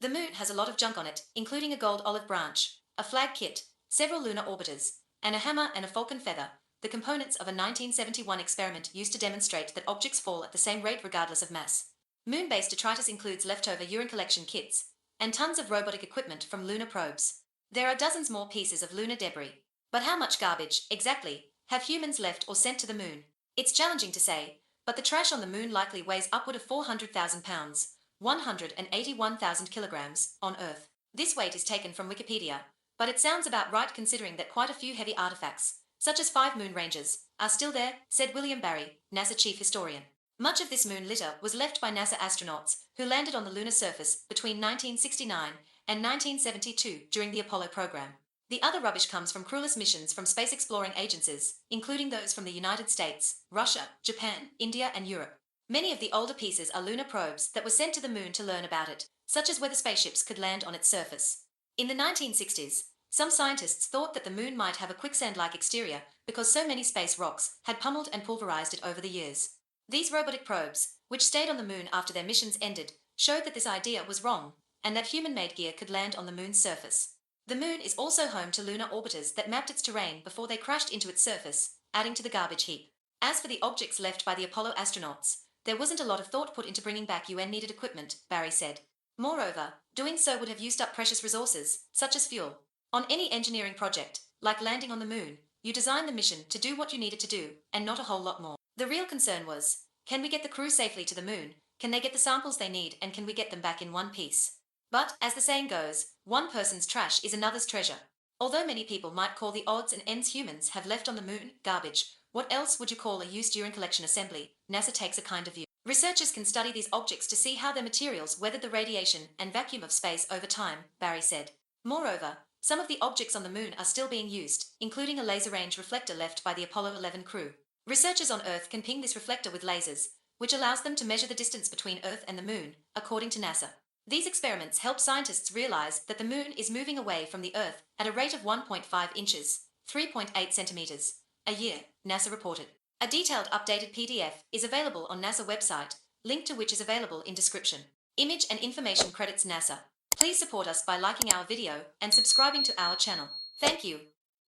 The moon has a lot of junk on it, including a gold olive branch, a flag kit, several lunar orbiters, and a hammer and a falcon feather, the components of a 1971 experiment used to demonstrate that objects fall at the same rate regardless of mass. Moon-based detritus includes leftover urine collection kits, and tons of robotic equipment from lunar probes. There are dozens more pieces of lunar debris. But how much garbage, exactly, have humans left or sent to the moon? It's challenging to say, but the trash on the moon likely weighs upward of 400,000 pounds, 181,000 kilograms, on Earth. This weight is taken from Wikipedia, but it sounds about right considering that quite a few heavy artifacts, such as 5 moon ranges, are still there, said William Barry, NASA chief historian. Much of this moon litter was left by NASA astronauts who landed on the lunar surface between 1969 and 1972 during the Apollo program. The other rubbish comes from crewless missions from space exploring agencies, including those from the United States, Russia, Japan, India, and Europe. Many of the older pieces are lunar probes that were sent to the moon to learn about it, such as whether spaceships could land on its surface. In the 1960s, some scientists thought that the moon might have a quicksand-like exterior because so many space rocks had pummeled and pulverized it over the years. These robotic probes, which stayed on the moon after their missions ended, showed that this idea was wrong, and that human-made gear could land on the moon's surface. The moon is also home to lunar orbiters that mapped its terrain before they crashed into its surface, adding to the garbage heap. As for the objects left by the Apollo astronauts, there wasn't a lot of thought put into bringing back UN-needed equipment, Barry said. Moreover, doing so would have used up precious resources, such as fuel. On any engineering project, like landing on the moon, you design the mission to do what you need it to do, and not a whole lot more. The real concern was, can we get the crew safely to the moon? Can they get the samples they need, and can we get them back in one piece? But, as the saying goes, one person's trash is another's treasure. Although many people might call the odds and ends humans have left on the moon garbage, what else would you call a used urine collection assembly? NASA takes a kind of view. Researchers can study these objects to see how their materials weathered the radiation and vacuum of space over time, Barry said. Moreover, some of the objects on the moon are still being used, including a laser-range reflector left by the Apollo 11 crew. Researchers on Earth can ping this reflector with lasers, which allows them to measure the distance between Earth and the moon, according to NASA. These experiments help scientists realize that the moon is moving away from the Earth at a rate of 1.5 inches, 3.8 centimeters, a year, NASA reported. A detailed updated PDF is available on NASA website, link to which is available in description. Image and information credits NASA. Please support us by liking our video and subscribing to our channel. Thank you.